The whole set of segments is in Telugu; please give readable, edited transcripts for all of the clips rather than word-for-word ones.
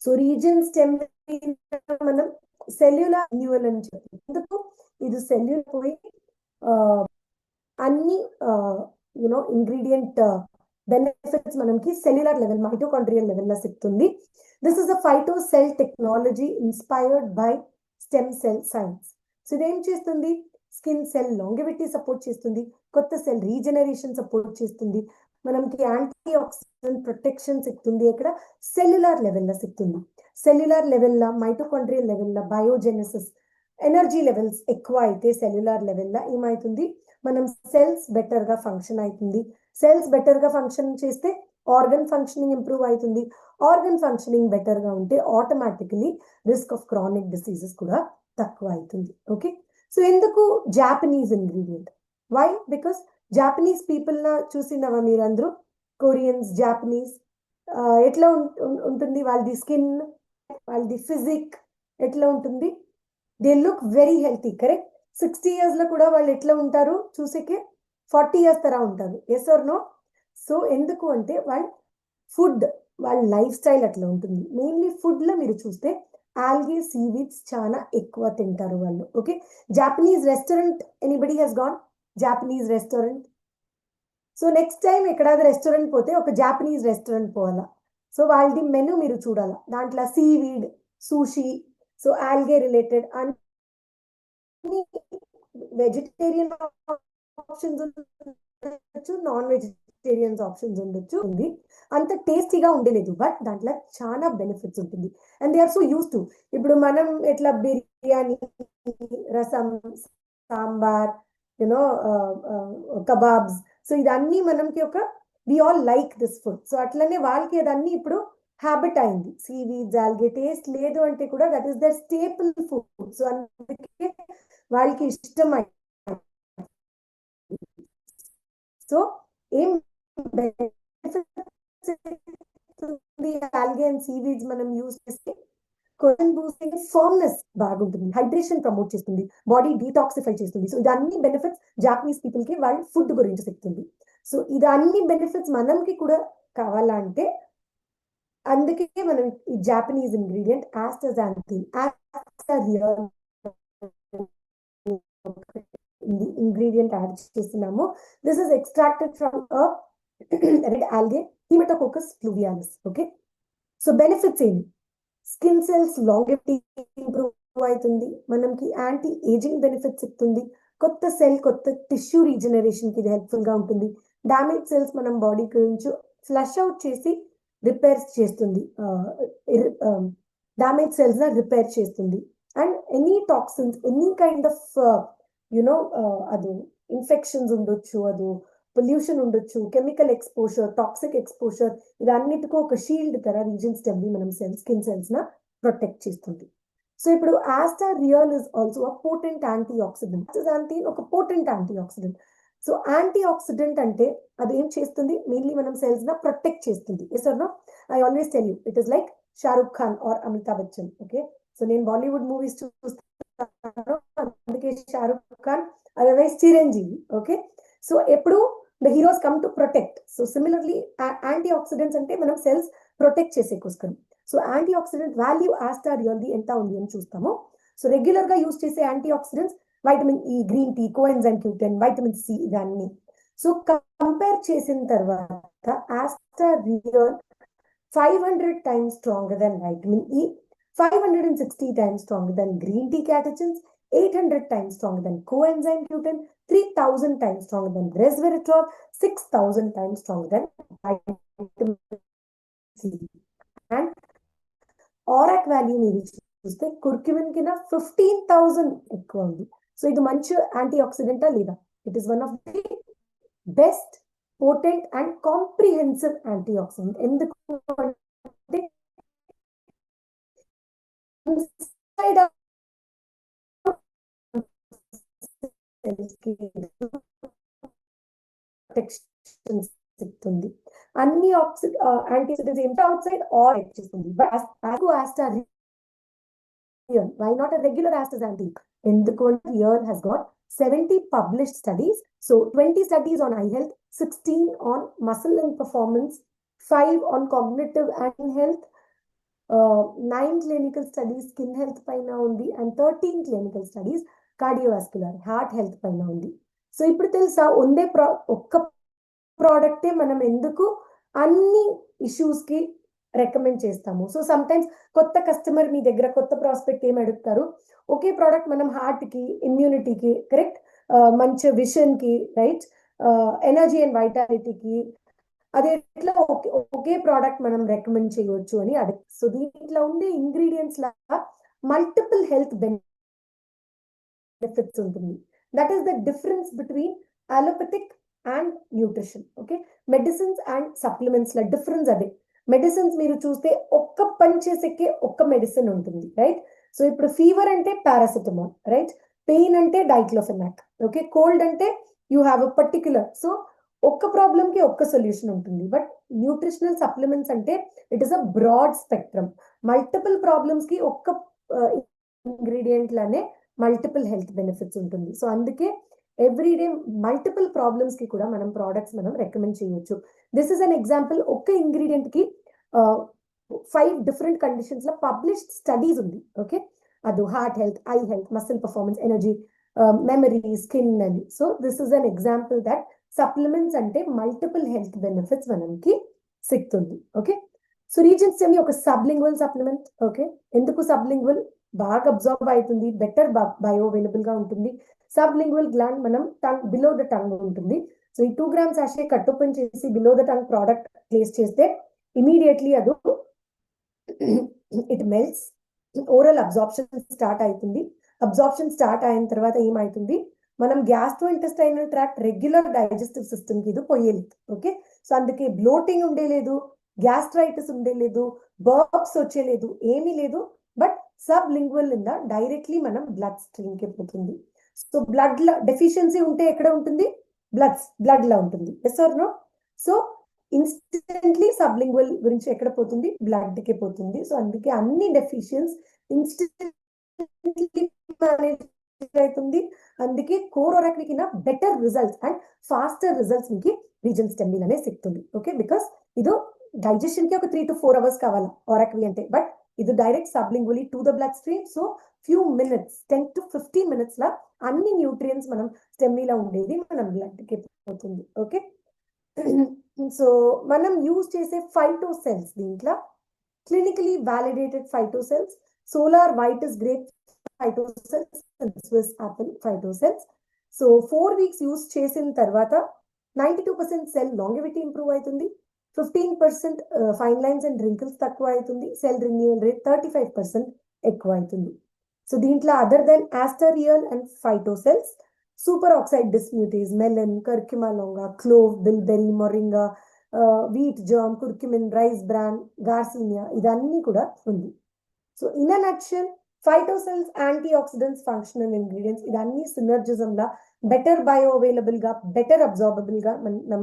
సో రీజన్ స్టెమ్ మనం సెల్యులార్ న్యూవల్ అని చెప్తాం. ఎందుకు ఇది సెల్యులర్ పోయి అన్ని ఇంగ్రీడియంట్ బెనిఫిట్స్ మనకి సెల్యులర్ లెవెల్ మైటోకాండ్రియల్ లెవెల్ లో సిక్తుంది. This is a phyto cell technology inspired by stem cell science. So ఇదేం చేస్తుంది? స్కిన్ సెల్ లాంగివిటీ సపోర్ట్ చేస్తుంది, కొత్త సెల్ రీజనరేషన్ సపోర్ట్ చేస్తుంది, మనకి యాంటీ ఆక్సిడెంట్ ప్రొటెక్షన్ సిక్తుంది. ఇక్కడ సెల్యులార్ లెవెల్లో సిక్తుంది. సెల్యులార్ లెవెల్లో మైటోకాండ్రియల్ లెవెల్లో బయోజెనసిస్ ఎనర్జీ లెవెల్స్ ఎక్కువ అయితే సెల్యులార్ లెవెల్లో ఏమవుతుంది? మనం సెల్స్ బెటర్ గా ఫంక్షన్ అవుతుంది. సెల్స్ బెటర్ గా ఫంక్షన్ చేస్తే ఆర్గన్ ఫంక్షనింగ్ ఇంప్రూవ్ అవుతుంది. ఆర్గన్ ఫంక్షనింగ్ బెటర్ గా ఉంటే automatically risk of chronic diseases కూడా తక్కువ అవుతుంది. ఓకే, సో ఎందుకు Japanese ingredient? Why? Because Japanese people న చూసినవా మీరందరూ? కొరియన్స్, జాపనీస్ ఎట్లా ఉంటుంది వాళ్ళది స్కిన్, వాళ్ళది ఫిజిక్ ఎట్లా ఉంటుంది? They look very healthy, correct? 60 years లో కూడా వాళ్ళు ఎట్లా ఉంటారు? చూసేకే 40 years తరా ఉంటారు. Yes or no? సో ఎందుకు అంటే వాళ్ళ ఫుడ్, వాళ్ళ లైఫ్ స్టైల్ అట్లా ఉంటుంది. మెయిన్లీ ఫుడ్ లో మీరు చూస్తే ఆల్గే, సీవీడ్స్ చాలా ఎక్కువ తింటారు వాళ్ళు. Okay, Japanese restaurant, anybody has gone Japanese restaurant? So next time ఎక్కడాది రెస్టారెంట్ పోతే ఒక జాపనీస్ రెస్టారెంట్ పోవాలా. సో వాళ్ళది మెనూ మీరు చూడాలా. దాంట్లో seaweed, sushi, so algae related అన్ని వెజిటేరియన్ ఆప్షన్స్ ఉండొచ్చు, నాన్ వెజిటేరియన్స్ ఆప్షన్స్ ఉండొచ్చు. ఉంది అంత టేస్టీగా ఉండలేదు, బట్ దాంట్లో చాలా బెనిఫిట్స్ ఉంటుంది. And they are so used to. ఇప్పుడు మనం ఎట్లా బిర్యానీ, రసం, సాంబార్, యునో కబాబ్స్, సో ఇదన్నీ మనకి ఒక we all like this food. So అట్లనే వాళ్ళకి అదన్నీ ఇప్పుడు హ్యాబిట్ అయింది. సీవీడ్స్, ఆల్గే టేస్ట్ లేదు అంటే కూడా that is their staple food. So అందుకే వాళ్ళకి ఇష్టం అయింది. సో ఏం ఆల్గే అండ్ సీవీడ్స్ మనం యూస్ చేస్తే కొలెన్ బూస్టింగ్, ఫర్మ్నెస్ బాగుంటుంది, హైడ్రేషన్ ప్రమోట్ చేస్తుంది, బాడీ డీటాక్సిఫై చేస్తుంది. సో ఇదన్ని బెనిఫిట్స్ జాపనీస్ పీపుల్ కి వాళ్ళ ఫుడ్ గురించి చెప్తుంది. సో ఇదన్ని బెనిఫిట్స్ మనకి కూడా కావాలంటే అందుకే మనం ఈ Japanese ingredient astaxanthin ingredient add చేస్తున్నాము. This is extracted from red algae Haematococcus pluvialis. Okay, so benefits ఏంటి? స్కిన్ సెల్స్ లాంగివిటీ ఇంప్రూవ్ అవుతుంది, మనకి యాంటీ ఏజింగ్ బెనిఫిట్స్ ఇస్తుంది, కొత్త సెల్, కొత్త టిష్యూ రీజనరేషన్ కి ఇది హెల్ప్ఫుల్ గా ఉంటుంది. డామేజ్ సెల్స్ మనం బాడీ గురించి ఫ్లష్ అవుట్ చేసి రిపేర్ చేస్తుంది, డామేజ్ సెల్స్ ని రిపేర్ చేస్తుంది. And any toxins, any kind of అది ఇన్ఫెక్షన్స్ ఉండొచ్చు, అది పొల్యూషన్ ఉండొచ్చు, కెమికల్ ఎక్స్పోజర్, టాక్సిక్ ఎక్స్పోజర్, ఇదన్నిటికీ ఒక షీల్డ్ తర రీజన్ స్టెమ్ మనం స్కిన్ సెల్స్ న ప్రొటెక్ట్ చేస్తుంది. సో ఇప్పుడు AstaReal is also a potent antioxidant. Astaxanthin ఒక potent antioxidant. So antioxidant అంటే అది ఏం చేస్తుంది? మెయిన్లీ మనం సెల్స్ న ప్రొటెక్ట్ చేస్తుంది. Yes or no? I always tell you it is like Shahrukh Khan or Amitabh Bachchan. Okay, so నేను బాలీవుడ్ మూవీస్ చూస్తాను, అందుకే Shahrukh Khan, otherwise Chiranjeevi. Okay, so ఎప్పుడు the heroes come to protect. So similarly antioxidants ante manam cells protect chesekoskaram. So antioxidant value astareoldi enta undi ani chustamo. So regular ga use chese antioxidants vitamin E, green tea, coenzyme Q10, vitamin C ivanni. So compare chesin tarvata astareol 500 times stronger than vitamin E, 560 times stronger than green tea catechins, 800 times stronger than coenzyme Q10, 3000 times stronger than resveratrol, 6000 times stronger than vitamin C. And ORAC value మీరు చూస్తే కుర్క్యుమిన్ కింద 15,000 ఎక్కువ ఉంది. సో ఇది మంచి యాంటీ ఆక్సిడెంటా లేదా? It is one of the best, potent and comprehensive anti oxidant. ఎందుకు అంటే చెప్తుంది అన్ని యాంటీఆక్సిడెంట్స్ ఏంటో అవుట్ సైడ్ ఆర్ చేస్తుంది. Why not a regular astaxanthin? ఎందుకు అంటే here has got 70 published studies. So 20 studies on eye health, 16 on muscle and performance, 5 on cognitive and health, 9 clinical studies skin health పైన ఉంది and 13 clinical studies cardiovascular heart health పైన ఉంది. సో ఇప్పుడు తెలుసా ఒక్క ప్రోడక్టే మనం ఎందుకు అన్ని ఇష్యూస్ కి రికమెండ్ చేస్తాము. సో సమ్ టైమ్స్ కొత్త కస్టమర్ మీ దగ్గర కొత్త ప్రాస్పెక్ట్ ఏం అడుగుతారు, ఒకే ప్రోడక్ట్ మనం హార్ట్ కి, ఇమ్యూనిటీకి, కరెక్ట్, మంచి విషన్ కి, రైట్, ఎనర్జీ అండ్ వైటాలిటీకి, అది ఎట్లా ఒకే ప్రోడక్ట్ మనం రికమెండ్ చేయవచ్చు అని అడుగు. సో దీంట్లో ఉండే ఇంగ్రీడియంట్స్ లా మల్టిపుల్ హెల్త్ బెనిఫిట్స్ ఉంటుంది. That is the difference between allopathic and nutrition. Okay, medicines and supplements ల డిఫరెన్స్ అదే. మెడిసిన్స్ మీరు చూస్తే ఒక్క పని చేసేకే ఒక్క మెడిసిన్ ఉంటుంది, రైట్. సో ఇప్పుడు ఫీవర్ అంటే పారాసిటమాల్, రైట్, పెయిన్ అంటే డైక్లోఫెనాక్, ఓకే, కోల్డ్ అంటే you have a particular, so ఒక్క ప్రాబ్లమ్ కి ఒక్క సొల్యూషన్ ఉంటుంది. బట్ న్యూట్రిషనల్ సప్లిమెంట్స్ అంటే it is a broad spectrum, multiple problems కి ఒక్క ఇంగ్రీడియంట్ లానే మల్టిపుల్ హెల్త్ బెనిఫిట్స్ ఉంటుంది. సో అందుకే ఎవ్రీడే మల్టిపుల్ ప్రాబ్లమ్స్ కి కూడా మనం ప్రోడక్ట్స్ మనం రికమెండ్ చేయొచ్చు. This is an example. ఒక్క ఇంగ్రీడియంట్ కి 5 డిఫరెంట్ కండిషన్స్ లో పబ్లిష్డ్ స్టడీస్ ఉంది. ఓకే, అది heart health, eye health, muscle performance, energy, memory, skin అని. So this is an example that supplements అంటే మల్టిపుల్ హెల్త్ బెనిఫిట్స్ మనకి సిక్తుంది. ఓకే, సో రీజన్స్ సెమి ఒక సబ్లింగ్వల్ సప్లిమెంట్. ఓకే, ఎందుకు సబ్లింగ్వల్? బాగా అబ్జర్వ్ అవుతుంది, బెటర్ బయో అవైలబుల్ గా ఉంటుంది. సబ్లింగ్వల్ గ్లాండ్ మనం టంగ్ బిలో ద టంగ్ ఉంటుంది. సో ఈ 2 grams సాషే కట్ ఓపెన్ చేసి below the tongue product place చేస్తే ఇమీడియట్లీ అది it melts, oral absorption start అవుతుంది. అబ్జార్ప్షన్ స్టార్ట్ అయిన తర్వాత ఏమవుతుంది, మనం gastro intestinal tract regular digestive system కి ఇది పోయేలేదు. ఓకే, సో అందుకే బ్లోటింగ్ ఉండేలేదు, గ్యాస్ట్రైటిస్ ఉండేలేదు, బర్ప్స్ వచ్చేలేదు, ఏమీ లేదు. బట్ సబ్ లింగ్వల్ నింద డైరెక్ట్లీ మనం బ్లడ్ స్ట్రీమ్ కి పోతుంది. సో బ్లడ్ డెఫిషియన్సీ ఉంటే ఎక్కడ ఉంటుంది? బ్లడ్ లో ఉంటుంది. Yes or no? So instantly sublingual గురించి ఎక్కడ పోతుంది? బ్లడ్ కి పోతుంది. సో అందుకే అన్ని డెఫిషియన్స్ ఇన్స్టెంట్లీ అవుతుంది. అందుకే కోర్ ఒరాక్విక్ in better results and faster results మీకు రీజన్ స్టెమ్మిల్ అనేది సిక్తుంది. ఓకే, బికాస్ ఇది డైజెషన్ కి ఒక 3 to 4 hours కావాలి ఒరాక్వి అంటే, బట్ ఇది direct sublingually to the blood stream. So few minutes, 10 to 15 minutes లా అన్ని న్యూట్రియంట్స్ మనం స్టెమ్మిలా ఉండేది మనం బ్లడ్ కి పోతుంది. ఓకే, సో మనం యూజ్ చేసే ఫైటో సెల్స్, దీంట్లో clinically validated phyto cells, solar vitis grape phyto cells, Swiss apple phyto cells. So 4 weeks యూజ్ చేసిన తర్వాత 92% సెల్ లాంగివిటీ ఇంప్రూవ్ అవుతుంది, 15% ఫైన్ లైన్స్ అండ్ రింకిల్స్ తక్కువ అవుతుంది, సెల్ రిన్యూవల్ రేట్ 35% ఎక్కువ అవుతుంది. సో దీంట్లో other than AstaReal and phyto cells, super oxide dismutase, melon, curcuma longa, clove, bilberry, moringa, wheat germ, curcumin, rice bran, garcinia, ఇదన్నీ కూడా ఉంది. So in a nutshell phyto cells antioxidants, functional ingredients, ఇదన్నీ సినర్జిజం లా బెటర్ బయో అవైలబుల్ గా, బెటర్ అబ్జార్బబుల్ గా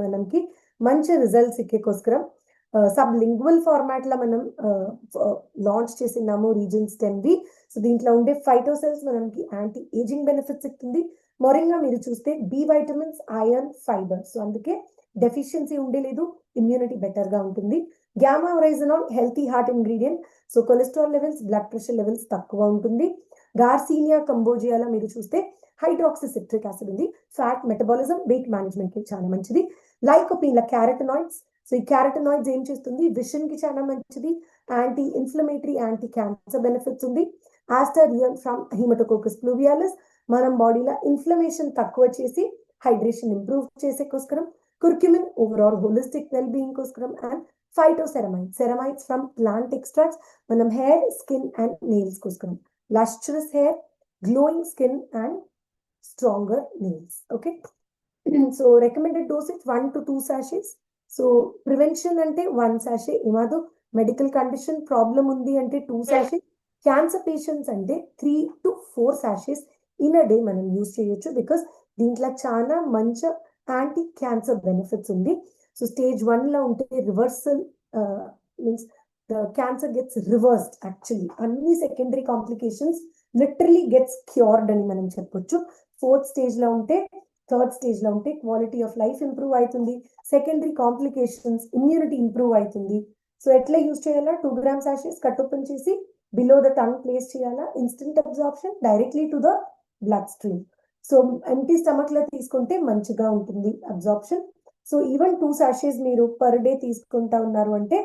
మనకి మంచి రిజల్ట్స్ ఇక్కేకోస్కరం సబ్ లింగ్వల్ ఫార్మాట్ లో మనం లాంచ్ చేసినాము రీజన్ స్టెమ్వి. సో దీంట్లో ఉండే ఫైటో సెల్స్ మనకి యాంటీ ఏజింగ్ బెనిఫిట్స్ ఇస్తుంది. మొరింగా మీరు చూస్తే B vitamins, iron, fibre, so అందుకే డెఫిషియన్సీ ఉండేలేదు, ఇమ్యూనిటీ బెటర్ గా ఉంటుంది. Gamma oryzanol healthy heart ingredient, so cholesterol levels, blood pressure levels తక్కువ ఉంటుంది. గార్సినియా కంబోజియాలో మీరు చూస్తే హైడ్రాక్సీ సిట్రిక్ యాసిడ్ ఉంది, ఫ్యాట్ మెటబాలిజం, వెయిట్ మేనేజ్మెంట్ కి చాలా మంచిది. లైకోపీన్ క్యారటనాయిడ్స్, సో ఈ క్యారటనాయిడ్స్ ఏం చేస్తుంది, విషన్ కి చాలా మంచిది, anti inflammatory, anti cancer benefits ఉంది. ఆస్టరియల్ ఫ్రమ్ హీమటోకోకస్ ప్లూవియాలిస్, మనం బాడీలో ఇన్ఫ్లమేషన్ తక్కువ చేసి హైడ్రేషన్ ఇంప్రూవ్ చేసేకోస్కరం. Curcumin overall holistic well being కోస్కరం. And ceramides from plant extracts మనం హెయిర్, స్కిన్ అండ్ నెయిల్స్ కోస్కరం. lustrous hair, glowing skin and stronger nails. Okay, so recommended dosage 1 to 2 sachets. So prevention ante 1 sachet, imado medical condition problem undi ante 2 sachets, cancer patients ante 3 to 4 sachets in a day మనం యూజ్ చేయొచ్చు, బికాస్ దీంట్లో చాలా మంచి యాంటీ క్యాన్సర్ బెనిఫిట్స్ ఉంది. సో స్టేజ్ 1 లో ఉంటే reversal means the cancer gets reversed actually, అన్ని secondary complications literally gets cured అని మనం చెప్పొచ్చు. 4th stage లో ఉంటే, 3rd stage లో ఉంటే క్వాలిటీ ఆఫ్ లైఫ్ ఇంప్రూవ్ అవుతుంది, సెకండరీ కాంప్లికేషన్స్, ఇమ్యూనిటీ ఇంప్రూవ్ అవుతుంది. సో ఎట్లా యూజ్ చేయాలా, 2 grams sachets కట్ ఓపెన్ చేసి బిలో ద టంగ్ ప్లేస్ చేయాలా, instant absorption directly to the blood stream. So empty stomach లో తీసుకుంటే మంచిగా ఉంటుంది అబ్జార్ప్షన్. సో ఈవెన్ 2 sachets మీరు పర్ డే తీసుకుంటా ఉన్నారు అంటే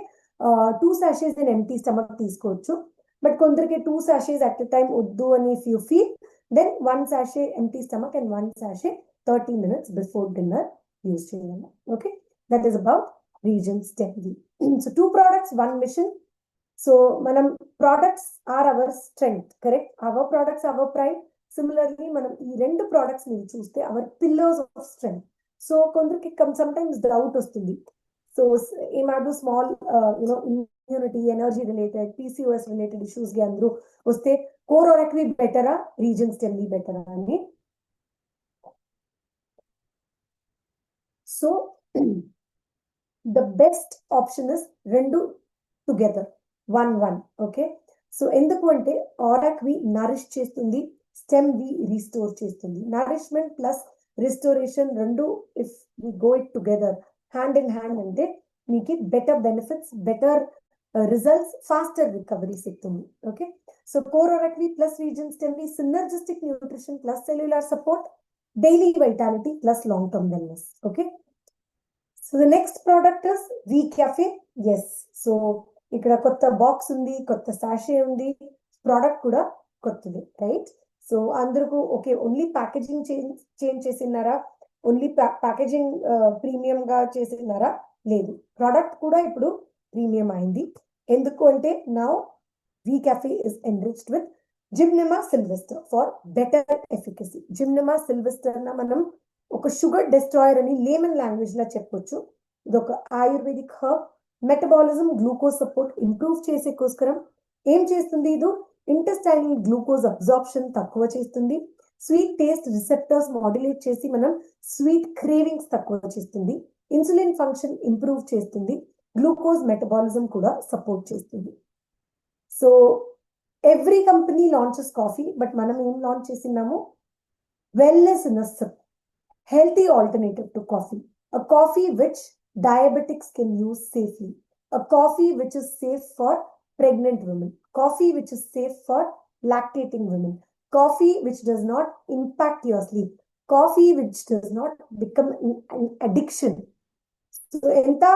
2 sachets ఇన్ ఎంటీ స్టమక్ తీసుకోవచ్చు. బట్ కొందరికి 2 sachets అట్ ఎ టైం వద్దు అని if you feel, then 1 sachet empty stomach and 1 sachet 30 minutes before dinner use చేయాలి. Okay, that is about reasons 10V. So 2 products 1 mission. So మనం products are our strength, correct? Our products our pride. Similarly మనం ఈ 2 products మీరు చూస్తే our pillars of strength. So కొందరికి sometimes doubt వస్తుంది. సో ఏమాడు small immunity, energy related, PCOS related issues ಗೆ అందరూ వస్తే కోర్ ఆర్ఎక్వి బెటరా, రీజన్స్ 10V బెటరా అని. So the best option is 2 together 1-1. Okay, so ఎందుకు అంటే ఆర్ఎక్వి నరిష్ చేస్తుంది, స్టెమ్ వి రీస్టోర్ చేస్తుంది. Nourishment plus restoration 2 if we go it together hand in hand అంటే మీకు better benefits, better results, faster recovery సిక్తుంది. Okay, so core RXQ plus reasons 10V, synergistic nutrition plus cellular support, daily vitality plus long term wellness. Okay, so the next product is V-Cafe. Yes, so ఇక్కడ కొత్త బాక్స్ ఉంది, కొత్త సాషే ఉంది, ప్రోడక్ట్ కూడా కొత్తది, రైట్? సో అందరికీ ఓకే, ఓన్లీ ప్యాకేజింగ్ చేంజ్ చేసినారా, ఓన్లీ ప్యాకేజింగ్ ప్రీమియం గా చేసినారా? లేదు, ప్రోడక్ట్ కూడా ఇప్పుడు ప్రీమియం అయింది. ఎందుకు అంటే now V-Cafe is enriched with Gymnema sylvester for better efficacy. Gymnema sylvester na మనం ఒక షుగర్ డెస్ట్రాయర్ అని లేమన్ లాంగ్వేజ్ లో చెప్పొచ్చు. ఇది ఒక Ayurvedic herb. Metabolism, glucose support improve చేసేకోసరం ఏం చేస్తుంది, ఇది ఇంటెస్టైనల్ గ్లూకోజ్ అబ్జార్ప్షన్ తక్కువ చేస్తుంది. స్వీట్ టేస్ట్ రిసెప్టర్స్ మాడ్యులేట్ చేసి మనం స్వీట్ క్రేవింగ్స్ తక్కువ చేస్తుంది. ఇన్సులిన్ ఫంక్షన్ ఇంప్రూవ్ చేస్తుంది. గ్లూకోజ్ మెటబాలిజం కూడా సపోర్ట్ చేస్తుంది. So every company launches coffee, but మనం ఏం లాంచ్ చేసినాము, wellness in a SIP, healthy alternative to coffee, a coffee which diabetics can use safely, a coffee which is safe for pregnant women, coffee which is safe for lactating women, coffee which does not impact your sleep, coffee which does not become an addiction. So enta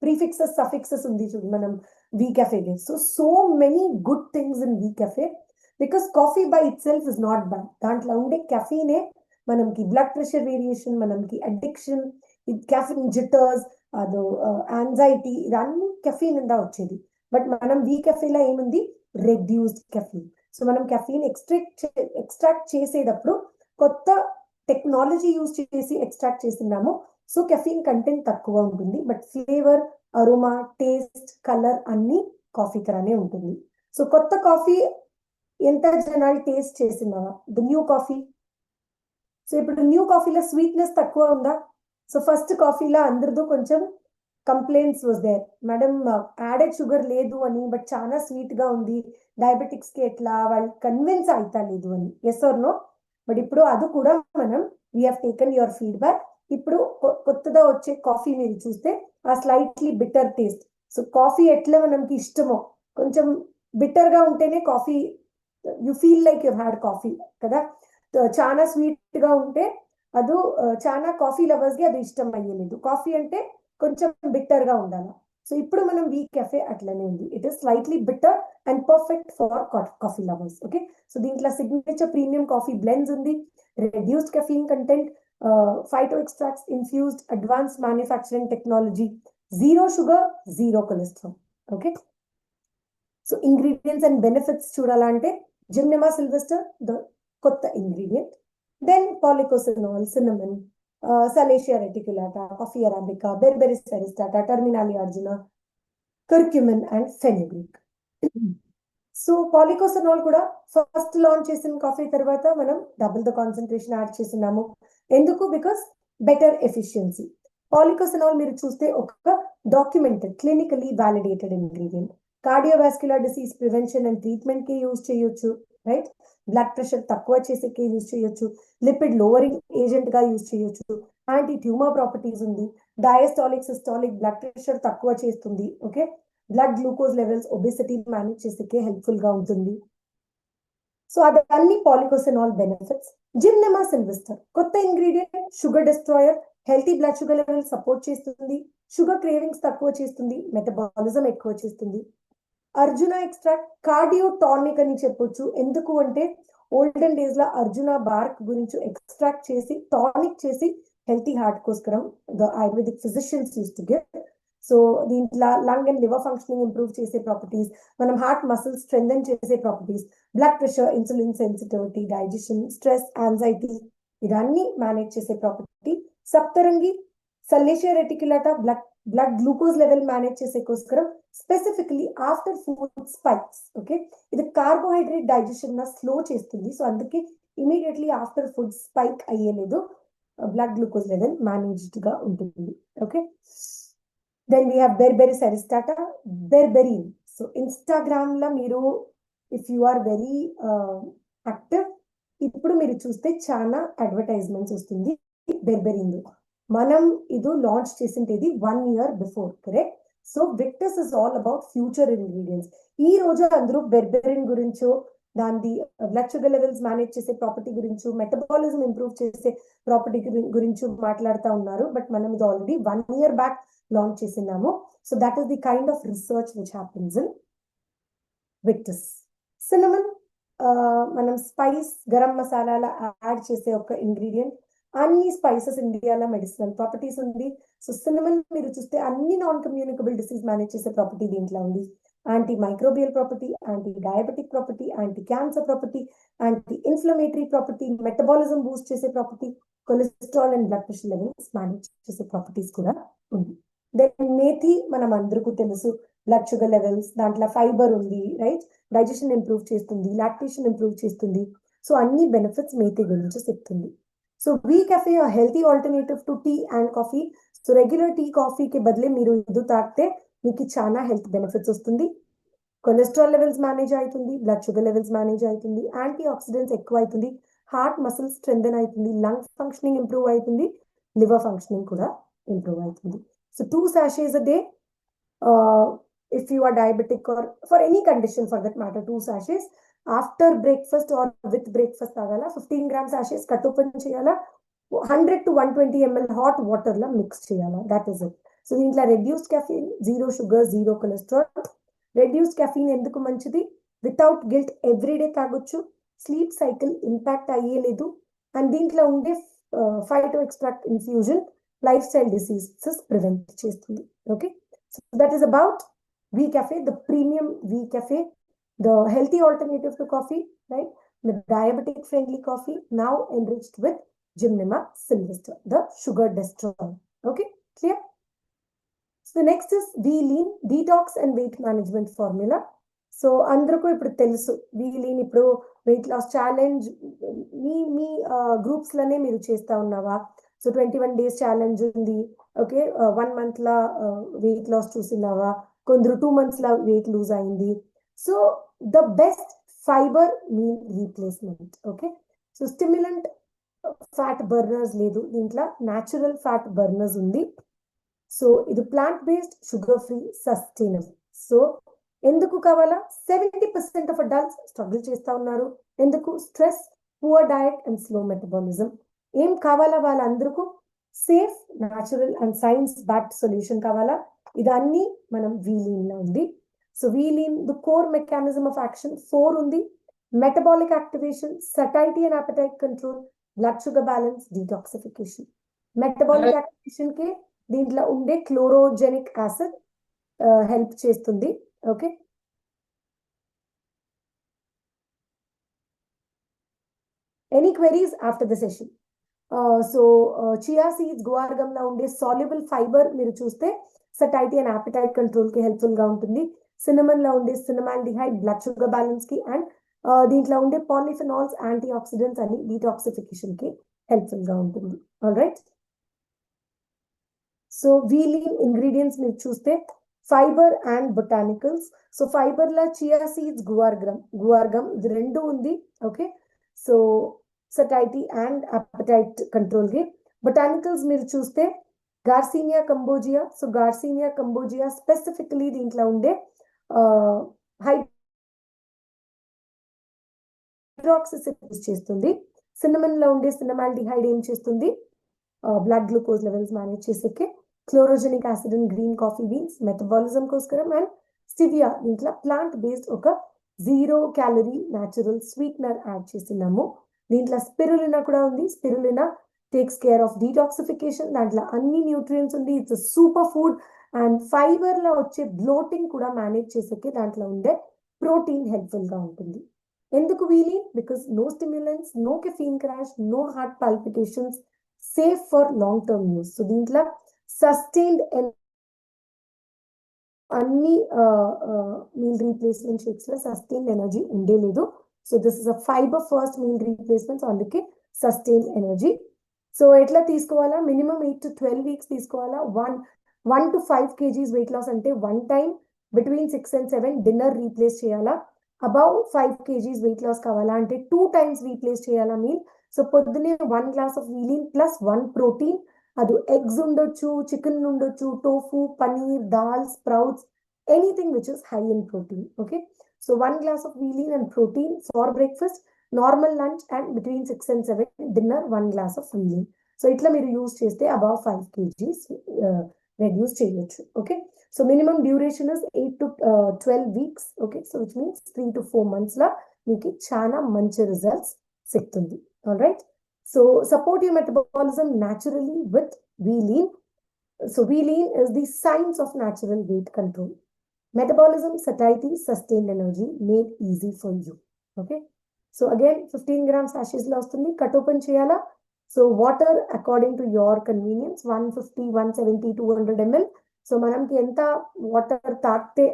prefixes suffixes undi chudu manam V-Cafe ge. So many good things in V-Cafe, because coffee by itself is not bad. Dantlo unde caffeine మనకి బ్లడ్ ప్రెషర్ వేరియేషన్, మనకి అడిక్షన్, క్యాఫిన్ జిటర్స్, అదో యాంగ్జైటీ, ఇదన్నీ కెఫీన్ నిండా వచ్చేది. బట్ మనం V-Cafe లో ఏముంది, రెడ్యూస్డ్ కెఫీన్. సో మనం కెఫీన్ ఎక్స్ట్రాక్ట్ చేసేటప్పుడు కొత్త టెక్నాలజీ యూజ్ చేసి ఎక్స్ట్రాక్ట్ చేస్తున్నాము. సో కెఫీన్ కంటెంట్ తక్కువ ఉంటుంది, but flavour, aroma, taste, colour అన్ని కాఫీ తరానే ఉంటుంది. సో కొత్త కాఫీ ఎంత జనాలు టేస్ట్ చేసినావా, ద న్యూ కాఫీ. సో ఇప్పుడు న్యూ కాఫీలో స్వీట్నెస్ తక్కువ ఉందా? సో ఫస్ట్ కాఫీలో అందరితో కొంచెం complaints was there, madam added sugar లేదు అని, బట్ చాలా స్వీట్ గా ఉంది, డయాబెటిక్స్ కి ఎట్లా, వాళ్ళు కన్విన్స్ అవుతా లేదు అని. Yes or no? బట్ ఇప్పుడు అది కూడా మనం we have taken your feedback. ఇప్పుడు కొత్తగా వచ్చే కాఫీ మీరు చూస్తే ఆ slightly bitter taste. So coffee ఎట్లా మనకి ఇష్టమో, కొంచెం బిటర్ గా ఉంటేనే coffee you feel like you had coffee కదా. చాలా స్వీట్ గా ఉంటే అది చాలా కాఫీ లవర్స్ కి అది ఇష్టం అయ్యలేదు. కాఫీ అంటే కొంచెం బిట్టర్ గా ఉండాలి. సో ఇప్పుడు మనం V-Cafe అట్లనే ఉంది, it is slightly bitter and perfect for coffee lovers. Okay, so దీంట్లో సిగ్నేచర్ ప్రీమియం కాఫీ బ్లెండ్స్ ఉంది, reduced caffeine content, phyto extracts infused, advance manufacturing technology, zero sugar, zero cholesterol. Okay, so ingredients and benefits చూడాలంటే జిమ్నెమా సిల్వెస్టర్ ద కొత్త ingredient, then policosanol, cinnamon, salacia reticulata, coffee arabica, berberis aristata, terminalia arjuna, curcumin and fenugreek. So policosanol కూడా ఫస్ట్ లాంచ్ చేసిన కాఫీ తర్వాత మనం డబుల్ ద కాన్సన్ట్రేషన్ యాడ్ చేస్తున్నాము. ఎందుకు? Because better efficiency. పాలికోసినోల్ మీరు చూస్తే ఒక documented, clinically validated ingredient. Cardiovascular disease prevention and treatment కి యూజ్ చేయొచ్చు, రైట్? బ్లడ్ ప్రెషర్ తక్కువ చేసేకే యూజ్ చేయొచ్చు, లిపిడ్ లోవరింగ్ ఏజెంట్ గా యూజ్ చేయొచ్చు, యాంటీ ట్యూమర్ ప్రాపర్టీస్ ఉంది, డయాస్టాలిక్ సిస్టాలిక్ బ్లడ్ ప్రెషర్ తక్కువ చేస్తుంది, okay, blood glucose levels obesity manage చేసేకే హెల్ప్ఫుల్ గా ఉంటుంది. సో అదన్నీ పాలికోసెనాల్ బెనిఫిట్స్. జిమ్నెమా సిల్వెస్టర్ కొత్త ingredient, sugar destroyer, healthy blood sugar level support చేస్తుంది, షుగర్ క్రేవింగ్స్ తక్కువ చేస్తుంది, మెటబాలిజం ఎక్కువ చేస్తుంది. అర్జున ఎక్స్ట్రాక్ట్ కార్డియో టానిక్ అని చెప్పొచ్చు. ఎందుకు అంటే ఓల్డెన్ డేస్ లో అర్జున బార్క్ గురించి ఎక్స్ట్రాక్ట్ చేసి టానిక్ చేసి హెల్తీ హార్ట్ కోసరం the Ayurvedic physicians use to give. So దీంట్లో lung and liver functioning improve చేసే ప్రాపర్టీస్, మనం హార్ట్ మసిల్స్ స్ట్రెంథెన్ చేసే properties, blood pressure, insulin sensitivity, digestion, stress, anxiety ఇవన్నీ మేనేజ్ చేసే property. Saptarangi salacia reticulata blood glucose level manage చేసేకోస్కరం specifically after food spikes. Okay, ఇది కార్బోహైడ్రేట్ డైజెషన్ న స్లో చేస్తుంది. సో అందుకే ఇమీడియట్లీ ఆఫ్టర్ ఫుడ్ స్పైక్ అయ్యేలేదు, బ్లడ్ గ్లూకోజ్ లెవెల్ మేనేజ్డ్ గా ఉంటుంది. Okay, then we have berberis aristata, berberine. So Instagram లో మీరు if you are very active, ఇప్పుడు మీరు చూస్తే చాలా అడ్వర్టైజ్మెంట్స్ వస్తుంది బెర్బెరీన్. మనం ఇది లాంచ్ చేసింది 1 year before, correct? So Victus is all about future ingredients. ఈ రోజు అందరూ బెర్బెరిన్ గురించో, దాని బ్లడ్ షుగర్ లెవెల్స్ మేనేజ్ చేసే ప్రాపర్టీ గురించి, మెటబాలిజం ఇంప్రూవ్ చేసే ప్రాపర్టీ గురించి మాట్లాడుతూ ఉన్నారు. బట్ మనం ఇది ఆల్రెడీ 1 year బ్యాక్ లాంచ్ చేసినాము. So that is the kind of research which happens in Victus. Cinnamon మనం స్పైస్ గరం మసాలాల యాడ్ చేసే ఒక ఇంగ్రీడియంట్. అన్ని స్పైసెస్ ఇండియాలో మెడిసినల్ ప్రాపర్టీస్ ఉంది. సో సినమన్ మీరు చూస్తే అన్ని నాన్ కమ్యూనికబుల్ డిసీజ్ మేనేజ్ చేసే ప్రాపర్టీ దీంట్లో ఉంది. Anti microbial property, anti diabetic property, anti cancer property, anti inflammatory property, metabolism boost చేసే property, cholesterol and blood pressure levels manage చేసే ప్రాపర్టీస్ కూడా ఉంది. దెన్ మేథి మనం అందరికీ తెలుసు, బ్లడ్ షుగర్ లెవెల్స్, దాంట్లో ఫైబర్ ఉంది, రైట్, డైజెషన్ ఇంప్రూవ్ చేస్తుంది, లాక్టేషన్ ఇంప్రూవ్ చేస్తుంది. సో అన్ని బెనిఫిట్స్ మేథి గురించి చెప్తుంది. So V Cafe healthy alternative to tea and coffee. So regular tea కాఫీకి బదులే మీరు ఇది తాగితే మీకు చాలా హెల్త్ బెనిఫిట్స్ వస్తుంది. కొలెస్ట్రాల్ లెవెల్స్ మేనేజ్ అవుతుంది, బ్లడ్ షుగర్ లెవెల్స్ మేనేజ్ అవుతుంది, యాంటీ ఆక్సిడెంట్స్ ఎక్కువ అవుతుంది, హార్ట్ మసిల్స్ స్ట్రెంథెన్ అవుతుంది, లంగ్ ఫంక్షనింగ్ ఇంప్రూవ్ అవుతుంది, లివర్ ఫంక్షనింగ్ కూడా ఇంప్రూవ్ అవుతుంది. So 2 sachets a day. If you are diabetic or for any condition for that matter, 2 sachets after breakfast or with breakfast tagala. 15 gram sachets cut open cheyala, 100 to 120 ml hot water la mix cheyala. That is it. So దీంట్లో reduced caffeine, zero sugar, zero cholesterol. reduced caffeine ఎందుకు మంచిది? వితౌట్ గిల్ట్ ఎవ్రీడే తాగొచ్చు, స్లీప్ సైకిల్ ఇంపాక్ట్ అయ్యేలేదు, అండ్ దీంట్లో ఉండే phyto extract infusion life style diseases prevent చేస్తుంది. Okay, so that is about V Cafe, the premium V Cafe, the healthy alternative to coffee, right? The diabetic friendly coffee, now enriched with Gymnema sylvester, the sugar destroyer. Okay, clear? So the next is V-Lean, detox and weight management formula. So అందరికీ ఇప్పుడు తెలుసు V-Lean ఇప్పుడు వెయిట్ లాస్ ఛాలెంజ్ మీ గ్రూప్స్ లోనే మీరు చేస్తా ఉన్నావా? సో 21 days ఛాలెంజ్ ఉంది, ఓకే, 1 month లా వెయిట్ లాస్ చూసినావా? కొందరు 2 months లా వెయిట్ లూజ్ అయింది. So the best fiber meal replacement. Okay, so stimulant fat burners లేదు, దీంట్లో natural fat burners ఉంది. సో ఇది plant based, sugar free, sustainable. So ఎందుకు కావాలా? 70% ఆఫ్ అడల్ట్స్ స్ట్రగుల్ చేస్తా ఉన్నారు. ఎందుకు? Stress, poor diet and slow metabolism. ఏం కావాలా వాళ్ళందరికీ? Safe, natural and science backed solution కావాలా. ఇదన్నీ మనం V-Lean లో ఉంది. So V-Lean, the core mechanism of action 4 undi: metabolic activation, satiety and appetite control, blood sugar balance, detoxification. Metabolic activation ke deentlo unde chlorogenic acid help chestundi. Okay, any queries after the session? Chia seeds, guar gum la unde soluble fiber మీరు చూస్తే satiety and appetite control కి helpful గా ఉంటుంది. సినమన్ లో ఉండే సినమాల్డిహైడ్ బ్లడ్ షుగర్ బ్యాలెన్స్ కి, అండ్ దీంట్లో ఉండే పాలిఫెనాల్స్ యాంటీ ఆక్సిడెంట్స్ అని డీటాక్సిఫికేషన్ కి హెల్ప్ఫుల్ గా ఉంటుంది. All right, so V-Lean ingredients మీరు చూస్తే fibre and botanicals. So fibre లో చియా సీడ్స్, గువార్ గమ్ ఇది రెండు ఉంది. Okay, so satiety and appetite కంట్రోల్కి. బొటానికల్స్ మీరు చూస్తే garcinia cambogia. So garcinia cambogia specifically దీంట్లో ఉండే హైడ్రాక్సిసిస్ చేస్తుంది. సిన్నమన్ లో ఉండే సిన్నమాల్డిహైడ్ ఏం చేస్తుంది, బ్లడ్ గ్లూకోజ్ లెవెల్స్ మేనేజ్ చేసేకి. Chlorogenic acid in green coffee beans metabolism కోసరం. అండ్ స్టివియా దీంట్లో ప్లాంట్ బేస్డ్ ఒక 0 క్యాలరీ న్యాచురల్ స్వీట్నర్ యాడ్ చేసినాము. దీంట్లో స్పిరులినా కూడా ఉంది. Spirulina takes care of detoxification. దాంట్లో అన్ని న్యూట్రియంట్స్ ఉంది. It's super food. And fibre లో వచ్చే బ్లోటింగ్ కూడా మేనేజ్ చేసేకి దాంట్లో ఉండే ప్రోటీన్ హెల్ప్ఫుల్ గా ఉంటుంది. ఎందుకు V Lean? Because no stimulants, no caffeine crash, no heart palpitations, safe for long term use. So దీంట్లో సస్టైన్డ్ అన్ని మీల్ రీప్లేస్మెంట్ షేక్స్ లో సస్టైన్డ్ ఎనర్జీ ఉండేలేదు. So this is a fibre first meal replacements, అందుకే సస్టైన్డ్ ఎనర్జీ. సో ఎట్లా తీసుకోవాలా? మినిమం 8 to 12 వీక్స్ తీసుకోవాలా. 1 to 5 kgs వెయిట్ లాస్ అంటే 1 time between 6 and 7 dinner replace చేయాలా. అబౌవ్ 5 kgs వెయిట్ లాస్ కావాలా అంటే 2 times రీప్లేస్ చేయాలా మీల్. సో పొద్దునే 1 glass of V Lean plus 1 protein. అది ఎగ్స్ ఉండొచ్చు, చికెన్ ఉండొచ్చు, tofu, paneer, dal, sprouts, anything which is high in protein. Okay, so 1 glass of V Lean and protein for breakfast, normal lunch and between 6 and 7 dinner 1 glass of వీలిన్. So ఇట్లా మీరు యూజ్ చేస్తే అబౌవ్ 5 kgs రెడ్యూస్ చేయొచ్చు. Okay, so minimum duration is 8 to 12 weeks. Okay, so which means 3 to 4 months లా మీకు చాలా మంచి రిజల్ట్స్ సిక్తుంది. All right, so support your metabolism naturally with V Lean. So V Lean is the science of natural weight control. Metabolism, satiety, sustained energy made easy for you. Okay, so again 15 grams sachets లో వస్తుంది. కట్ ఓపెన్ చేయాలా. So water according to your convenience 150, 170, 200 ml. So మనకి ఎంత వాటర్ తాగితే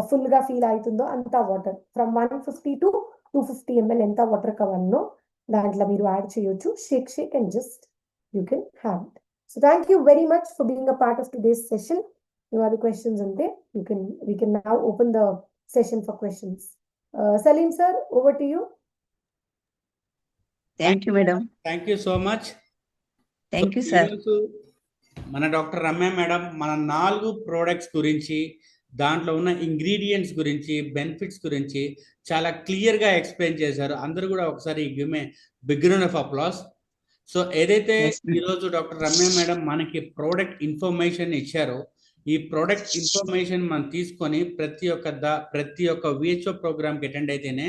ఫుల్ గా ఫీల్ అవుతుందో అంత వాటర్, ఫ్రమ్ 150 to 250 ml ఎంత వాటర్ కావాలనో దాంట్లో మీరు యాడ్ చేయొచ్చు. Shake and just you can have it. So thank you very much for being a part of today's session. ఏమైనా క్వశ్చన్స్ ఉంటే we can now open the session for questions. Salim sir, over to you. Thank you, madam. Thank you so much. Thank you, sir. మన డాక్టర్ రమ్య మేడం మన 4 ప్రోడక్ట్స్ గురించి, దాంట్లో ఉన్న ఇంగ్రీడియంట్స్ గురించి, బెనిఫిట్స్ గురించి చాలా క్లియర్గా ఎక్స్ప్లెయిన్ చేశారు. అందరూ కూడా ఒకసారి give me big round of applause. So ఏదైతే ఈరోజు డాక్టర్ రమ్య మేడం మనకి ప్రోడక్ట్ ఇన్ఫర్మేషన్ ఇచ్చారో, ఈ ప్రోడక్ట్ ఇన్ఫర్మేషన్ మనం తీసుకొని ప్రతి ఒక్క విహెచ్ఓ ప్రోగ్రామ్కి అటెండ్ అయితేనే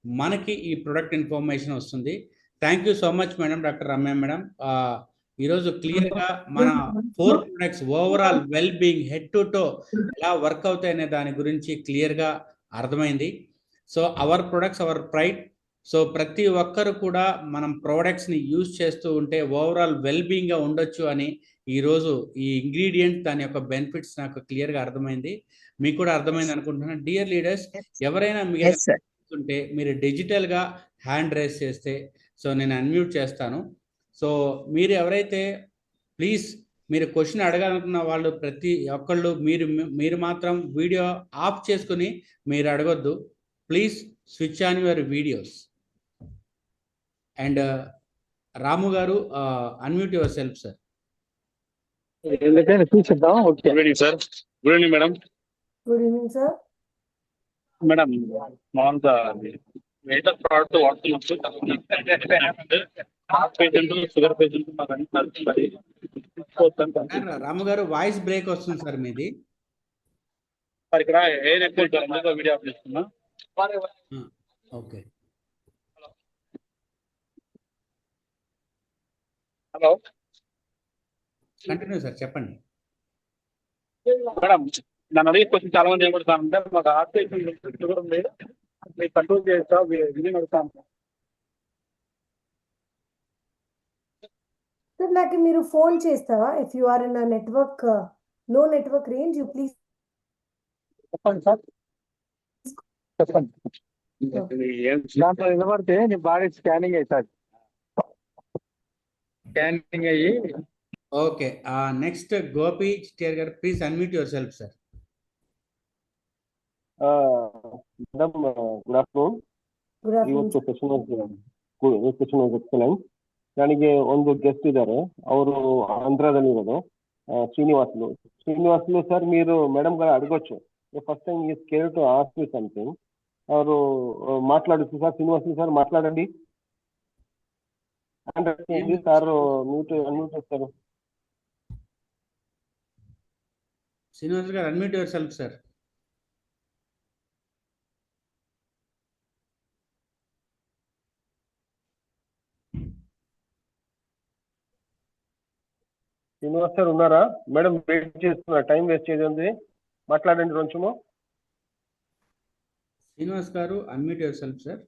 మనకి ఈ ప్రోడక్ట్ ఇన్ఫర్మేషన్ వస్తుంది. Thank you so much madam, doctor Ramya madam. ఈరోజు క్లియర్గా మన 4 products overall well being head to toe ఎలా వర్క్ అవుతాయనే దాని గురించి క్లియర్గా అర్థమైంది. So our products hour pride. So ప్రతి ఒక్కరు కూడా మనం ప్రోడక్ట్స్ని యూజ్ చేస్తూ ఉంటే ఓవరాల్ వెల్ బీయింగ్గా ఉండొచ్చు అని ఈరోజు ఈ ఇంగ్రీడియంట్ దాని యొక్క బెనిఫిట్స్ నాకు క్లియర్గా అర్థమైంది. మీకు కూడా అర్థమైంది అనుకుంటున్నాను. డియర్ లీడర్స్, ఎవరైనా మీకు ఉంటే మీరు డిజిటల్గా హ్యాండ్ రైజ్ చేస్తే సో నేను అన్మ్యూట్ చేస్తాను. సో మీరు ఎవరైతే ప్లీజ్ మీరు క్వశ్చన్ అడగాలనుకున్న వాళ్ళు ప్రతి ఒక్కళ్ళు మీరు మాత్రం వీడియో ఆఫ్ చేసుకుని మీరు అడగొద్దు. Please switch on your videos. And Ramu garu unmute yourself sir. Good evening sir. Good evening madam. Good evening sir. Madam మామూలుగా మేజర్ ప్రోడక్ట్ వాడుతున్నప్పుడు patient, sugar patient Ramu garu voice break వస్తుంది సార్ మీది. సార్ ఇక్కడ ఎయిర్ ఎక్కువ వీడియో ఆఫ్ చేస్తున్నా. ఓకే, హలో కంటిన్యూ సార్, చెప్పండి. మేడం నన్ను అడిగే క్వశ్చన్ చాలా మంది ఏమడుతానంటే మాకు హార్ట్ పేషెంట్ షుగర్ ఉంది, మీరు కంట్రోల్ చేయొచ్చా ఇది అడుగుతాను. సార్ నాకు మీరు ఫోన్ చేస్తావా? If you are in network లో నెట్వర్క్ రేంజ్ యూ ప్లీజ్ చెప్పండి సార్, చెప్పండి. దాంట్లో నిలబడితే నీ బాడీ స్కానింగ్ అవుతుంది, స్కానింగ్ అయ్యి. ఓకే, నెక్స్ట్ గోపి చిట్టియార్ గారు please unmute yourself sir. Madam good afternoon. Good afternoon. Question was excellent. ನನಗೆ ಒಂದು ಗೆಸ್ಟ್ ಇದ್ದಾರೆ, ಅವರು ಆಂಧ್ರದಲ್ಲಿರೋದು, శ్రీనివాసులు సార్. మీరు మేడం గారు అడగొచ్చు. ఫస్ట్ టైం ఈ scare to ask you something. ಅವರು మాట్లాడచ్చు సార్. శ్రీనివాసులు సార్ మాట్లాడండి. సార్ అన్మ్యూట్ చేస్తారు. శ్రీనివాస్ గారు unmute yourself sir. Srinivas sir ఉన్నారా? మేడం వెయిట్ చేస్తున్నా, టైం వేస్ట్ చేయండి, మాట్లాడండి కొంచెము. శ్రీనివాస్ గారు అన్మ్యూట్ యువర్ సెల్ఫ్ సార్.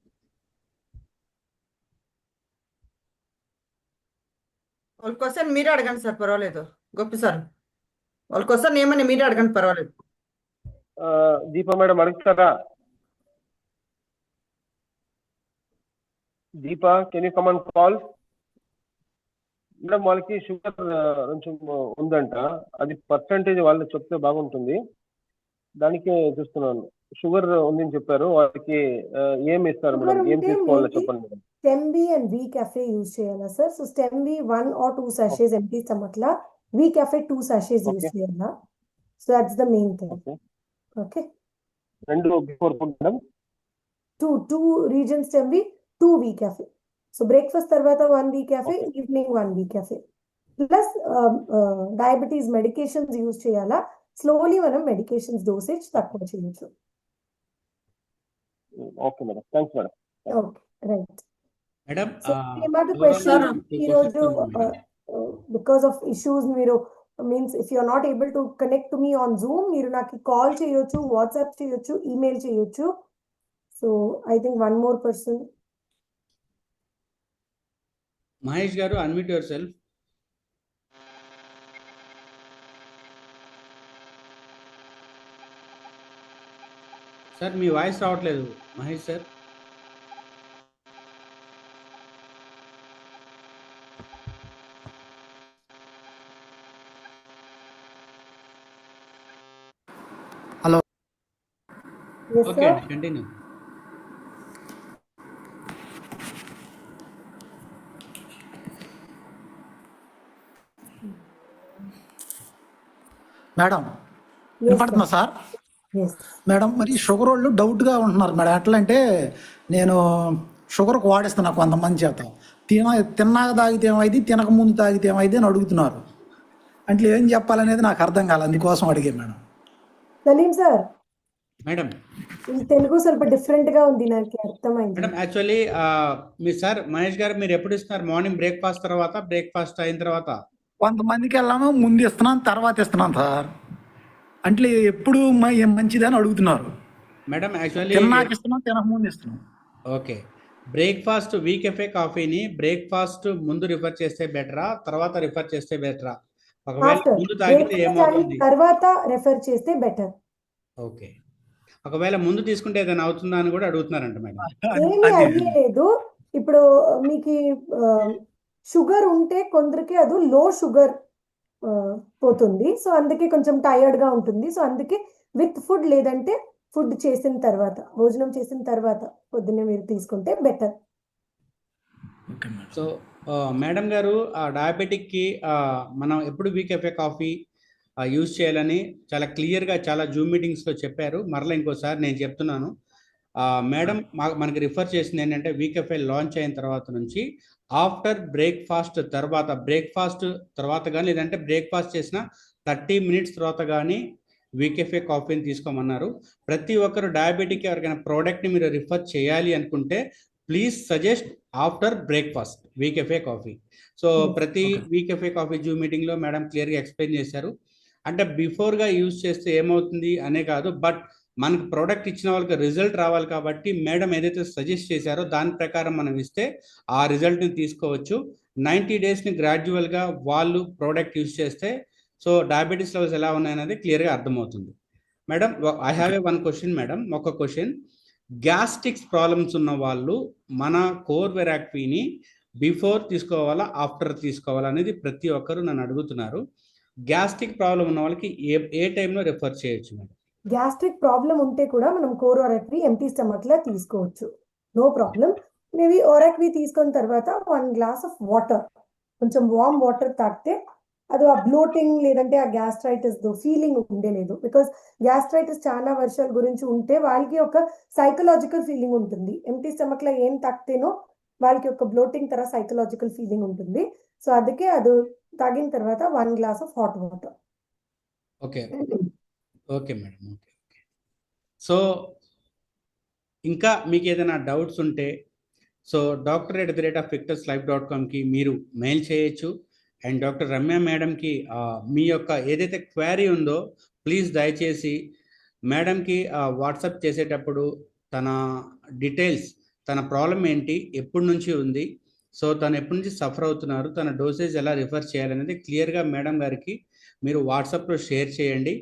వాళ్ళ క్వశ్చన్ మీరే అడగండి సార్, పర్వాలేదు. గొప్ప సార్, వాళ్ళ క్వశ్చన్ ఏమని మీరే అడగండి, పర్వాలేదు. దీపా మేడం అడుగుతారా? Deepa, can you come on call? Madam వాళ్ళకి షుగర్ కొంచెం ఉందంట, అది పర్సంటేజ్ వాళ్ళు చెప్తే బాగుంటుంది, దానికే చూస్తున్నాను. షుగర్ ఉందని చెప్పారు, వాళ్ళకి ఏం ఇస్తారు మేడం, ఏం తీసుకోవాలో చెప్పండి madam. Stem B and V Cafe use చేయాలా sir? So Stem B 1 or 2 sachets empty stomach లా, వీ కెఫే 2 sachets యూజ్ చేయాలా? So that's the main thing. Okay, 2 before food madam. 2 regions Stem B, 2 V Cafe. So breakfast తర్వాత 1 V Cafe, evening 1 V Cafe. Plus diabetes medications use చేయాలా? స్లోలీ మనం మెడికేషన్స్ డోసేజ్ తక్కువ చేయొచ్చు. Okay madam, thanks madam. Okay, right. Madam so question ఈరోజు బికాస్ ఆఫ్ ఇష్యూస్ మీరు means if you are not able to connect to me on Zoom, మీరు నాకు కాల్ చేయొచ్చు, వాట్సాప్ చేయొచ్చు, ఈమెయిల్ చేయొచ్చు. So I think one more person. Mahesh garu unmute yourself. Sir మీ వాయిస్ రావట్లేదు Mahesh sir. Hello. Okay, continue. Madam వినపడుతుందా సార్? మేడం మరి షుగర్ వాళ్ళు డౌట్గా ఉంటున్నారు మేడం. ఎట్లా అంటే నేను షుగర్కి వాడిస్తున్నా కొంతమంది చేత, తిన్నాక తాగితే ఏమైంది, తినక ముందు తాగితే ఏమైంది అని అడుగుతున్నారు. అంటే ఏం చెప్పాలనేది నాకు అర్థం కాలేదు, అందుకోసం అడిగాను madam. Salim sir, madam Telugu ಸ್ವಲ್ಪ డిఫరెంట్ గా ఉంది, నాకు అర్థమైంది. మేడం యాక్చువల్లీ మీ సార్ మహేష్ గారు మీరు ఎప్పుడు ఇస్తున్నారు? మార్నింగ్ బ్రేక్ఫాస్ట్ తర్వాత, బ్రేక్ఫాస్ట్ అయిన తర్వాత? కొంతమందికి వెళ్ళాము, ముందు ఇస్తున్నాను తర్వాత ఇస్తున్నాను సార్. అంటే ఎప్పుడు మంచిదని అడుగుతున్నారు. మేడం యాక్చువల్లీ తిన్నాక ఇస్తున్నాం, తినక ముందు ఇస్తున్నాం. ఓకే, బ్రేక్ఫాస్ట్ వీ కెఫే కాఫీని బ్రేక్ఫాస్ట్ ముందు రిఫర్ చేస్తే బెటరా, తర్వాత రిఫర్ చేస్తే బెటరా? ఒకవేళ ముందు తాగితే ఏమవుతుంది? తర్వాత రెఫర్ చేస్తే బెటర్. ఓకే, ఒకవేళ ముందు తీసుకుంటే ఏదైనా అవుతుందా అని కూడా అడుగుతున్నారంట మేడం. ఏమీ అయ్యలేదు. ఇప్పుడు మీకు షుగర్ ఉంటే కొందరికి అది లో షుగర్ పోతుంది, సో అందుకే కొంచెం టైర్డ్ గా ఉంటుంది. సో అందుకే విత్ ఫుడ్ లేదంటే ఫుడ్ చేసిన తర్వాత, భోజనం చేసిన తర్వాత పొద్దున్నే మీరు తీసుకుంటే బెటర్. సో మేడం గారు డయాబెటిక్కి మనం ఎప్పుడు వీ కెఫే కాఫీ యూజ్ చేయాలని చాలా క్లియర్గా చాలా జూమ్ మీటింగ్స్లో చెప్పారు. మరలా ఇంకోసారి నేను చెప్తున్నాను. మేడం మనకి రిఫర్ చేసింది ఏంటంటే వీ కెఫే లాంచ్ అయిన తర్వాత నుంచి ఆఫ్టర్ బ్రేక్ఫాస్ట్ తర్వాత కానీ లేదంటే బ్రేక్ఫాస్ట్ చేసిన 30 minutes తర్వాత కానీ వీ కెఫే కాఫీని తీసుకోమన్నారు. ప్రతి ఒక్కరు డయాబెటిక్ ఎవరికైనా ప్రోడక్ట్ని మీరు రిఫర్ చేయాలి అనుకుంటే please suggest after breakfast we cafe coffee. So ప్రతి వీ కెఫే కాఫీ జూమ్ మీటింగ్లో మేడం క్లియర్గా ఎక్స్ప్లెయిన్ చేశారు. అంటే బిఫోర్గా యూజ్ చేస్తే ఏమవుతుంది అనే కాదు, బట్ మనకు ప్రోడక్ట్ ఇచ్చిన వాళ్ళకి రిజల్ట్ రావాలి కాబట్టి మేడం ఏదైతే సజెస్ట్ చేశారో దాని ప్రకారం మనం ఇస్తే ఆ రిజల్ట్ని తీసుకోవచ్చు. 90 daysని గ్రాడ్యువల్గా వాళ్ళు ప్రోడక్ట్ యూజ్ చేస్తే సో డయాబెటీస్ లెవెల్స్ ఎలా ఉన్నాయనేది క్లియర్గా అర్థమవుతుంది. Madam I have a one question madam. ఒక క్వశ్చన్, గ్యాస్ట్రిక్స్ ప్రాబ్లమ్స్ ఉన్న వాళ్ళు మన కోర్వెరాక్ఫీని బిఫోర్ తీసుకోవాలా ఆఫ్టర్ తీసుకోవాలా అనేది ప్రతి ఒక్కరు నన్ను అడుగుతున్నారు. గ్యాస్ట్రిక్ ప్రాబ్లం ఉన్న వాళ్ళకి ఏ టైంలో రిఫర్ చేయొచ్చు మేడం? గ్యాస్ట్రిక్ ప్రాబ్లం ఉంటే కూడా మనం కోర్వెరాక్ఫీ ఎంటీ స్టమక్ లా తీసుకోవచ్చు, నో ప్రాబ్లం. మేబీ ఓరాక్వి తీసుకున్న తర్వాత 1 గ్లాస్ ఆఫ్ వాటర్, కొంచెం వామ్ వాటర్ తాగితే అది ఆ బ్లోటింగ్ లేదంటే ఆ గ్యాస్ట్రైటిస్ ఫీలింగ్ ఉండేలేదు. బికాస్ గ్యాస్ట్రైటిస్ చాలా వర్షాల గురించి ఉంటే వాళ్ళకి ఒక సైకలాజికల్ ఫీలింగ్ ఉంటుంది. ఎంటీ స్టమక్ లో ఏం తాగితేనో వాళ్ళకి ఒక బ్లోటింగ్ తర్వాత సైకలాజికల్ ఫీలింగ్ ఉంటుంది. సో అందుకే అది తాగిన తర్వాత 1 glass of hot water. Okay okay madam. Okay okay. So ఇంకా మీకు ఏదైనా డౌట్స్ ఉంటే సో doctor@fictuslife.com కి మీరు మెయిల్ చేయొచ్చు. అండ్ డాక్టర్ రమ్య మేడంకి మీ యొక్క ఏదైతే క్వైరీ ఉందో ప్లీజ్ దయచేసి మేడంకి వాట్సాప్ చేసేటప్పుడు తన డీటెయిల్స్, తన ప్రాబ్లం ఏంటి, ఎప్పటి నుంచి ఉంది, సో తను ఎప్పటి నుంచి సఫర్ అవుతున్నారు, తన డోసేజ్ ఎలా రిఫర్ చేయాలనేది క్లియర్గా మేడం గారికి మీరు వాట్సాప్లో షేర్ చేయండి.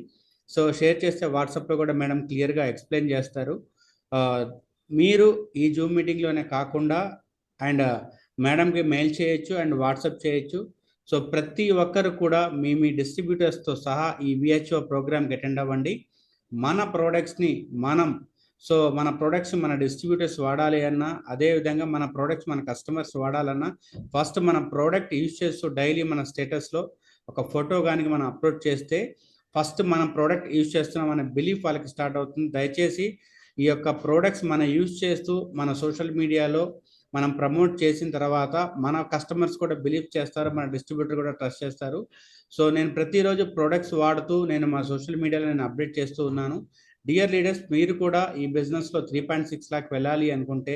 సో షేర్ చేస్తే వాట్సాప్లో కూడా మేడం క్లియర్గా ఎక్స్ప్లెయిన్ చేస్తారు. మీరు ఈ జూమ్ మీటింగ్లోనే కాకుండా అండ్ మేడంకి మెయిల్ చేయొచ్చు అండ్ వాట్సాప్ చేయొచ్చు. సో ప్రతి ఒక్కరు కూడా మీ డిస్ట్రిబ్యూటర్స్తో సహా ఈ విహెచ్ఓ ప్రోగ్రామ్కి అటెండ్ అవ్వండి. మన ప్రోడక్ట్స్ని మన ప్రొడక్ట్స్ మన డిస్ట్రిబ్యూటర్స్ వాడాలి అన్నా, అదేవిధంగా మన ప్రొడక్ట్స్ మన కస్టమర్స్ వాడాలన్నా ఫస్ట్ మన ప్రోడక్ట్ యూజ్ చేస్తూ డైలీ మన స్టేటస్లో ఒక ఫోటో కానీ మనం అప్లోడ్ చేస్తే ఫస్ట్ మనం ప్రోడక్ట్ యూజ్ చేస్తున్నాం అనే బిలీఫ్ వాళ్ళకి స్టార్ట్ అవుతుంది. దయచేసి ఈ యొక్క ప్రోడక్ట్స్ మనం యూజ్ చేస్తూ మన సోషల్ మీడియాలో మనం ప్రమోట్ చేసిన తర్వాత మన కస్టమర్స్ కూడా బిలీవ్ చేస్తారు, మన డిస్ట్రిబ్యూటర్ కూడా ట్రస్ట్ చేస్తారు. సో నేను ప్రతిరోజు ప్రోడక్ట్స్ వాడుతూ నేను మా సోషల్ మీడియాలో నేను అప్డేట్ చేస్తూ ఉన్నాను. డియర్ లీడర్స్, మీరు కూడా ఈ బిజినెస్లో 3.6 లాక్ వెళ్ళాలి అనుకుంటే,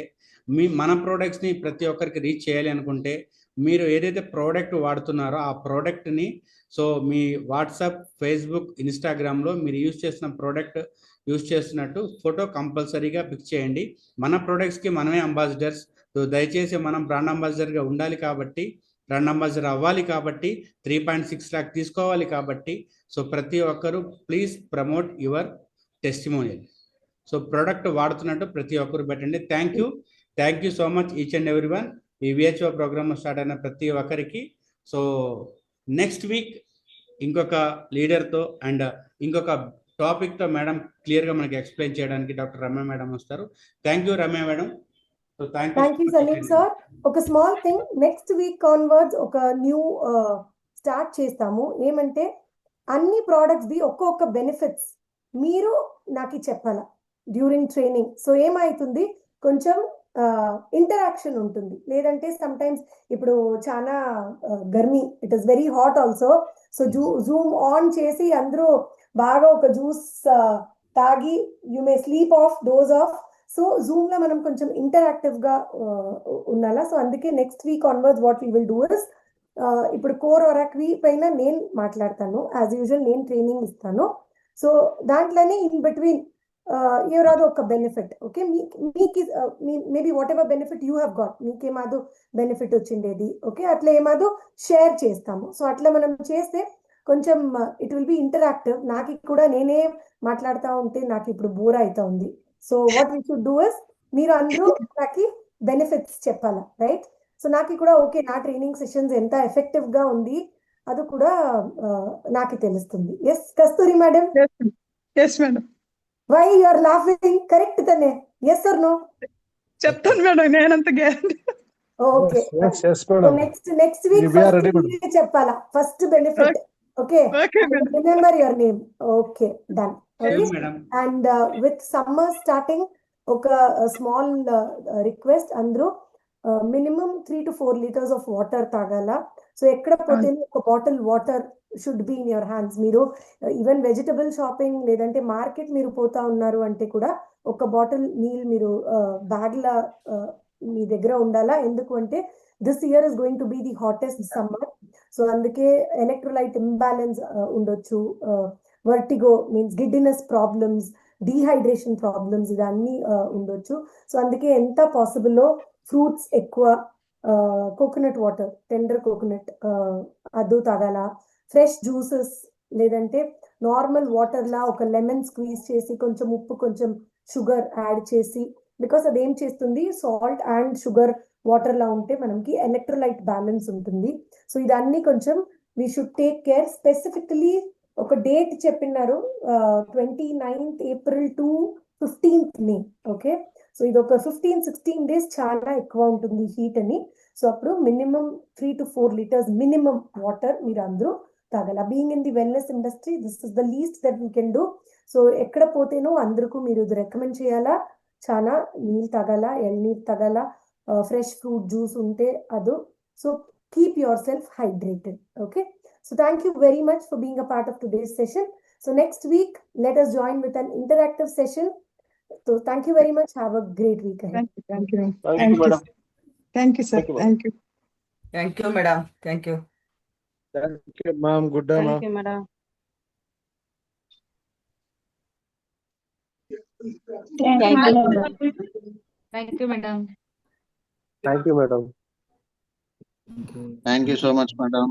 మన ప్రోడక్ట్స్ని ప్రతి ఒక్కరికి రీచ్ చేయాలి అనుకుంటే, మీరు ఏదైతే ప్రోడక్ట్ వాడుతున్నారో ఆ ప్రోడక్ట్ని సో మీ వాట్సాప్, ఫేస్బుక్, ఇన్స్టాగ్రామ్లో మీరు యూజ్ చేసిన ప్రోడక్ట్ యూజ్ చేస్తున్నట్టు ఫోటో కంపల్సరీగా పిక్ చేయండి. మన ప్రోడక్ట్స్కి మనమే అంబాసిడర్స్. సో దయచేసి మనం బ్రాండ్ అంబాసిడర్గా ఉండాలి కాబట్టి, బ్రాండ్ అంబాసిడర్ అవ్వాలి కాబట్టి, 3.6 లాక్ తీసుకోవాలి కాబట్టి, సో ప్రతి ఒక్కరు please promote your testimonial. So product వాడుతున్నట్టు ప్రతి ఒక్కరు పెట్టండి. Thank you so much each and every one. ఈ విహెచ్ఓ ప్రోగ్రామ్ స్టార్ట్ అయిన ప్రతి ఒక్కరికి. సో నెక్స్ట్ వీక్ ఇంకొక లీడర్తో అండ్ ఇంకొక టాపిక్తో మేడం క్లియర్గా మనకి ఎక్స్ప్లెయిన్ చేయడానికి డాక్టర్ రమ్య మేడం వస్తారు. Thank you Ramya madam. So thank you Salim sir. ఒక small thing, next week onwards ఒక న్యూ స్టార్ట్ చేస్తాము. ఏమంటే అన్ని ప్రోడక్ట్స్ ది ఒక్కొక్క బెనిఫిట్స్ మీరు నాకు చెప్పాలా డ్యూరింగ్ ట్రైనింగ్. సో ఏమైతుంది, కొంచెం ఇంటరాక్షన్ ఉంటుంది. లేదంటే సమ్ టైమ్స్ ఇప్పుడు చాలా గర్మీ, it is very hot also. So Zoom on చేసి అందరూ బాగా ఒక జ్యూస్ తాగి you may sleep off, doze off. So Zoom లో మనం కొంచెం ఇంటరాక్టివ్ గా ఉండాలా. సో అందుకే next week onwards what we will do is, ఇప్పుడు కోర్ ఓరాక్వి పైన నేను మాట్లాడతాను, యాజ్ యూజువల్ నేను ట్రైనింగ్ ఇస్తాను. సో దాంట్లోనే ఇన్ బిట్వీన్ ఎవరాదో ఒక బెనిఫిట్, ఓకే, మీకు maybe whatever benefit you have got, మీకేమాదో benefit వచ్చిండేది, okay, అట్లా ఏమాదో షేర్ చేస్తాము. సో అట్లా మనం చేస్తే కొంచెం ఇట్ విల్ బి ఇంటరాక్టివ్. నాకు కూడా నేనే మాట్లాడుతూ ఉంటే నాకు ఇప్పుడు బోర్ అవుతా ఉంది. So what we should do is, మీరు అందరూ నాకు బెనిఫిట్స్ చెప్పాలా, రైట్? సో నాకు కూడా ఓకే, నా ట్రైనింగ్ సెషన్స్ ఎంత ఎఫెక్టివ్ గా ఉంది అది కూడా నాకు తెలుస్తుంది. Yes Kasturi madam. Yes madam. Why you are laughing? Correct తనే, ఎస్ ఆర్ నో? చెప్తాను మేడం, నేనంత గ్యారంటీ. ఓకే, నెక్స్ట్ వీక్ చెప్పాలా first benefit, okay? Remember your name, okay, done. And with summer starting ఒక స్మాల్ రిక్వెస్ట్, అందరూ minimum 3 to 4 liters of water తాగాల. సో ఎక్కడ పోతే ఒక bottle water should be in your hands. మీరు ఈవెన్ వెజిటబుల్ షాపింగ్ లేదంటే మార్కెట్ మీరు పోతా ఉన్నారు అంటే కూడా ఒక బాటిల్ నీళ్ళు మీరు బ్యాగ్లా మీ దగ్గర ఉండాలా. ఎందుకు అంటే this year is going to be the hottest summer. So అందుకే ఎలక్ట్రోలైట్ ఇంబ్యాలెన్స్ ఉండొచ్చు, vertigo means giddiness problems, dehydration problems, ఇవన్నీ ఉండొచ్చు. సో అందుకే ఎంత పాసిబుల్లో ఫ్రూట్స్ ఎక్కువ, కోకోనట్ వాటర్, టెండర్ కోకోనట్ అద్దు తాగాల, ఫ్రెష్ జ్యూసెస్ లేదంటే నార్మల్ వాటర్లా ఒక లెమన్ స్క్వీజ్ చేసి కొంచెం ఉప్పు కొంచెం షుగర్ యాడ్ చేసి, బికాస్ అదేం చేస్తుంది, సాల్ట్ అండ్ షుగర్ వాటర్లా ఉంటే మనకి ఎలక్ట్రోలైట్ బ్యాలెన్స్ ఉంటుంది. సో ఇదన్నీ కొంచెం we should take care. Specifically ఒక డేట్ చెప్పినారు, 29th April to 15th May, okay? So ఇది ఒక 15-16 డేస్ చాలా ఎక్కువ ఉంటుంది హీట్ అని. సో అప్పుడు minimum 3 to 4 litres minimum water మీరు అందరూ తాగాల. Being in the wellness industry, this is the least that we can do. So ఎక్కడ పోతేనో అందరికీ మీరు ఇది రికమెండ్ చేయాలా, చాలా నీళ్ళు తాగాల, ఎళ్ళనీరు తాగాల, ఫ్రెష్ ఫ్రూట్ జ్యూస్ ఉంటే అది. So keep yourself hydrated. Okay, so thank you very much for being a part of today's session. So next week, let us join with an interactive session. So thank you very much. Have a great week ahead. Thank you. Thank you, madam. Thank you, sir. Thank you, madam. Thank you. Thank you madam, thank you. Thank you, ma'am. Good day, ma'am. madam. Thank you, madam. Thank you, madam. Thank you so much, madam.